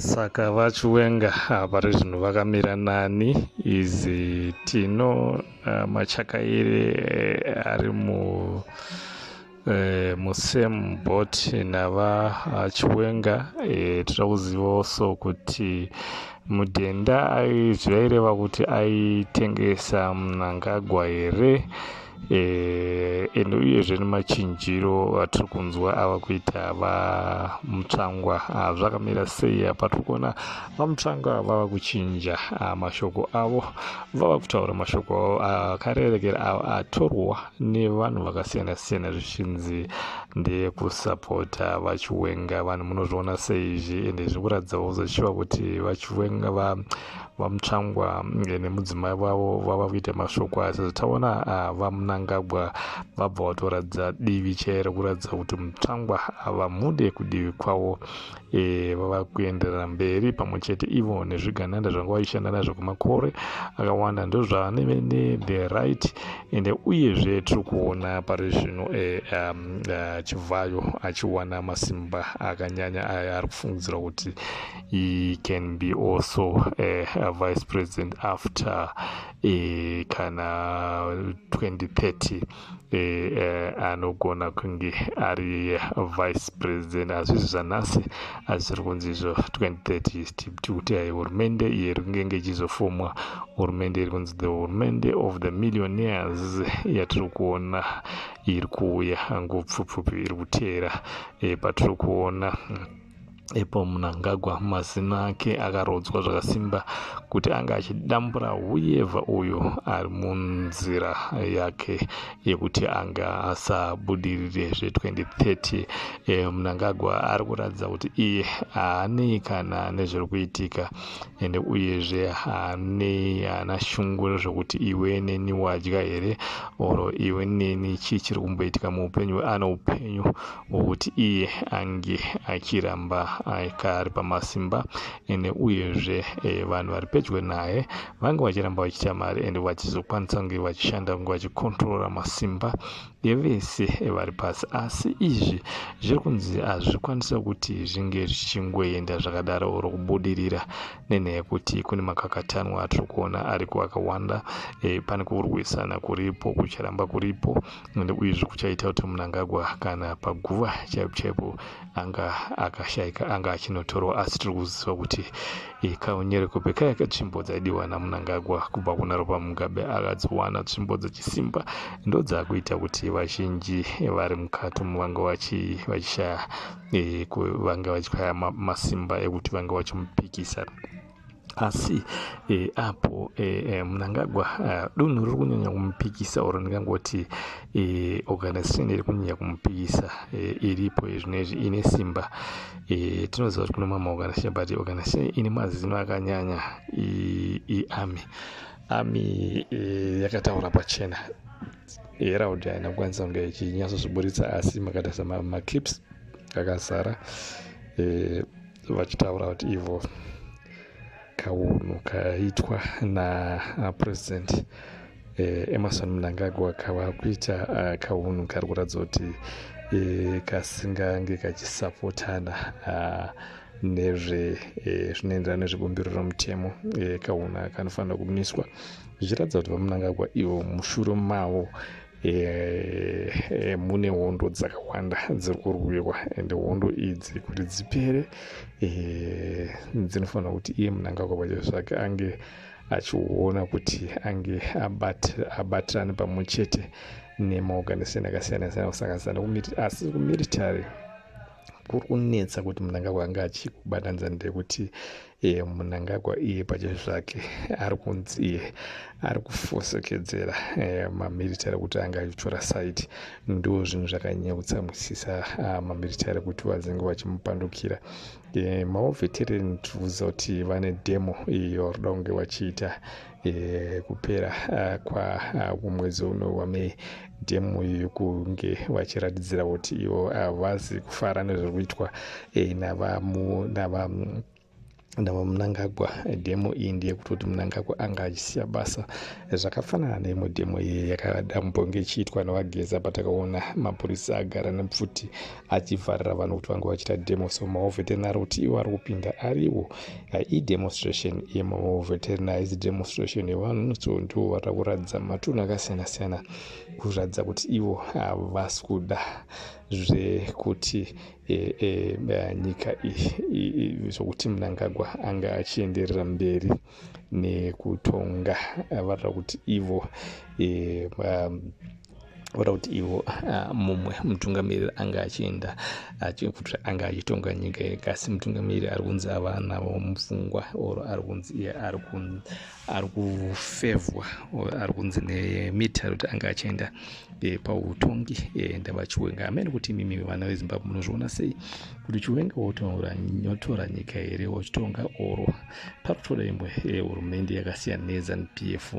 Saka vachiwenga vari zvinhu vakamira nani izi tino machakaire ari musame boat navachiwenga. Tinoda kuzivawo so kuti mudhenda zvaireva kuti aitengesa Mnangagwa here, ende uyezve nemachinjiro atiri kunzwa ava kuita vaMutsvangwa zvakamira sei apa? Tiri kuona vaMutsvangwa vava kuchinja mashoko avo, vava kutaura mashoko avo akarerekera avo atorwa nevanhu vakasiyana siyana zvichinzi ndeyekusapota vachiwenga. Vanhu munozviona sei izvi? Ende zviri kuradzawo zvichiva kuti vachiwenga vaMutsvangwa nemudzimai wavo vava kuita mashoko aya. Sezvataona vaMnangagwa vabva vatoratidza divi chairo kuratidza kuti Mutsvangwa havamude kudivi kwavo, vava kuenderera mberi pamwe chete ivo nezvigananda zvanga vachishanda nazvo kwemakore akawanda ndozvane the right. Ende uyezve tiri kuona pari zvino Chivhayo achiwana masimba akanyanya aya ari kufungidzira kuti he can be also a vice president after kana 2030 anogona kunge ari vice president. Hazvizvi zvanhasi azviri kunzi izvo 2030 kuti hurumende iyi iri kungenge ichizofomwa, hurumende iri kunzi the hurumende of the millionaires yatiri kuona iri kuuya ngopfupfupi iri kuteera patiri kuona ipo Mnangagwa mazina ake akarodzwa zvakasimba kuti anga achidambura whoever uyo ari munzira yake yekuti anga asabudirire zve2030. Mnangagwa ari kuratidza kuti iye haanei kana nezviri kuitika, ende uyezve haana shungu zvokuti iwe neni wadya here oro iwe neni chii chiri kumboitika muupenyu. Ano upenyu hwokuti iye ange achiramba ari pamasimba, ende uyezve vanhu vari pedyo naye vange vachiramba vachiita mari ende vachizokwanisa kunge vachishanda kunge vachikontrora masimba evese vari pasi. Asi izvi zviri kunzi hazvikwanisa kuti zvinge zvichingoenda zvakadaro oro kubudirira, nenyaya yekuti kune makakatanwa atiri kuona ariko akawanda. Pane kurwisana kuripo kucharamba kuripo, ende uyezve kuchaita kuti Mnangagwa kana paguva chaipo chaipo anga akashayika, anga achinotorwa. Asi tiri kuziva kuti kaunyereko kaya tsvimbo dzaidiwa naMnangagwa kubva kuna Ropa Mugabe akadziwana tsvimbo dzechisimba, ndo dzakuita kuti vazhinji vari mukati vange vachishaya vange vachikaya masimba ekuti vange vachimupikisa. Asi apo Mnangagwa dunhu riri kunyanya kumupikisa, oro ndingangoti organization iri kunyanya kumupikisa iripo zvinezvi ine simba. Tinoziva kuti kune mamwe organization but organization ine mazino akanyanya army yakataura pachena Herald haina kukwanisa kunge ichinyatsoziburitsa, asi makatarisa maclips akazara vachitaura kuti ivo kaunhu kaitwa napresident Emmerson Mnangagwa kava kuita kaunhu kari kuratidza kuti kasingange kachisapotana zvinoenderana nezvebumbiro romutemo. Kaunhu kanofanira kumiswa, zvichiratidza kuti vaMnangagwa ivo mushure mavo mune hondo dzakawanda dziri kurwiwa, ende hondo idzi kuti dzipere dzinofanira kuti iye Mnangagwa pachezvo zvake ange achiona kuti ange abatirane pamwe chete nemaorganization akasiyana siyana kusanganisira asi kumilitary kuri kunetsa kuti Mnangagwa anga achikubatanidza ndekuti Mnangagwa iye pachezvo zvake ari kunzi iye ari kufosekedzera mamilitary kuti anga achitora side. Ndo zvinhu zvakanyanya kutsamwisisa mamilitary kuti vazinge vachimupandukira. Maveterani tikuziva kuti vane demo iyo varikuda kunge vachiita kupera kwamwedzi uno waMei. Demo yokunge vachiratidzira kuti ivo havazi kufara nezviri kuitwa ndava Mnangagwa demo iyi ndiye kutoti Mnangagwa anga achisiya basa zvakafanana neimwe demo iyi yakada mumbonge ichiitwa nevageza patakaona mapurisa agara nepfuti achivharira vanhu kuti vange vachiita demo. So maovetenari kuti ivo ari kupinda ariwo idemonstration yemaovetenari isi demonstration yevanhu. So ndivo vari kuratidza matunhu akasiyana siyana kuratidza kuti ivo havasi kuda zvekuti nyika zvokuti Mnangagwa anga achienderera mberi nekutonga. Varira kuti ivo mumwe mutungamiriri anga achienda kuti anga achitonga nyika asi mutungamiriri ari kunzi ava navo mupfungwa ari kunzi iye ari kufevhwa ari kunzi nemitari kuti anga achienda pautongi ndava Chiwenga. Amene kuti mimi vana veZimbabwe munozviona sei kuti Chiwenga wotora nyika here wachitonga oro pakutora imwe hurumende yakasiyana neZANU-PF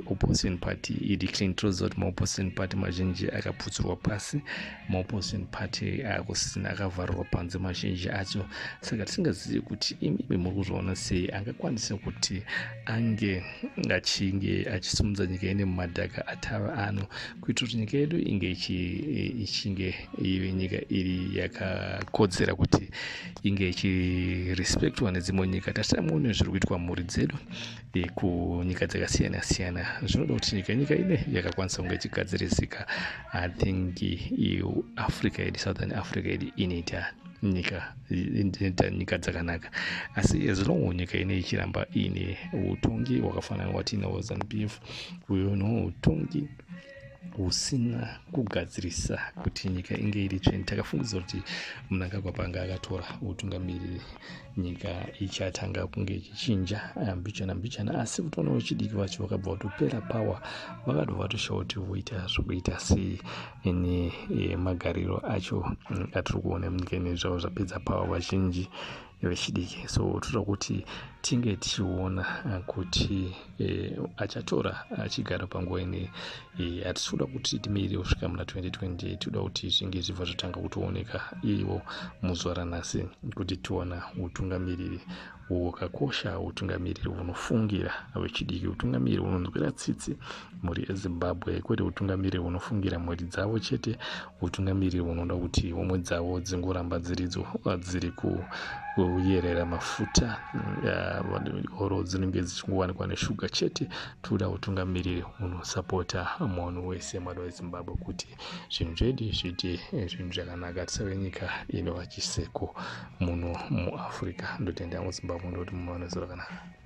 opposition party ideclare kuti maopposition party mazhinji akaputsirwa pasi, maopposition party akusina akavharirwa panze mazhinji acho. Saka tisingazivi kuti imi muri kuzviona sei angakwanisa kuti ange achisimudza nyika ine mumadhaka atava ano kuitira kuti nyika yedu inge ichinge ive nyika iri yakakodzera kuti inge ichirespektwa nedzimwe nyika. Tatisamuone zviri kuitwa mhuri dzedu kunyika dzakasiyana siyana. Zvinoda kuti nyika ine yakakwanisa kunge ichigadzirisika. I think Africa yedu, Southern Africa yedu inoita nyika dzakanaka, asi as long nyika ine ichiramba ine utongi hwakafanana watinawo ZANU-PF uyo utongi husina kugadzirisa kuti nyika inge iri tsvene. Takafungidzira kuti Mnangagwa panga akatora utungamiriri nyika ichatanga kunge ichichinja mbichana asi kutoona vechidiki vacho vakabva vatopera pawa vakadwa vatoshaura kuti voita zvokuita sei nemagariro acho atiri kuona munyika ine zvavo zvapedza pawa vazhinji vechidiki. So toda kuti tinge tichiona kuti achatora achigara panguva ine hatitoda kuti timirire kusvika muna 2020. Toda kuti zvinge zvibva zvotanga kutooneka ivo muzuva ranhasi kuti tiona utungamiriri hwakakosha, utungamiriri hunofungira vechidiki, utungamiriri hunonzwira tsitsi mhuri yeZimbabwe, kwete utungamiriri hunofungira mhuri dzavo chete, utungamiriri hunoda kuti homwe dzavo dzingoramba dziri kuyerera mafuta oro dzinenge dzichingowanikwa neshuga chete. Toda utungamiriri hunosapota munhu wese mwana weZimbabwe kuti zvinhu zvedu zviite zvinhu zvakanaka, tisave nyika inova chiseko muno muAfrica. Ndotenda muZimbabwe ndoti munowana zvakanaka.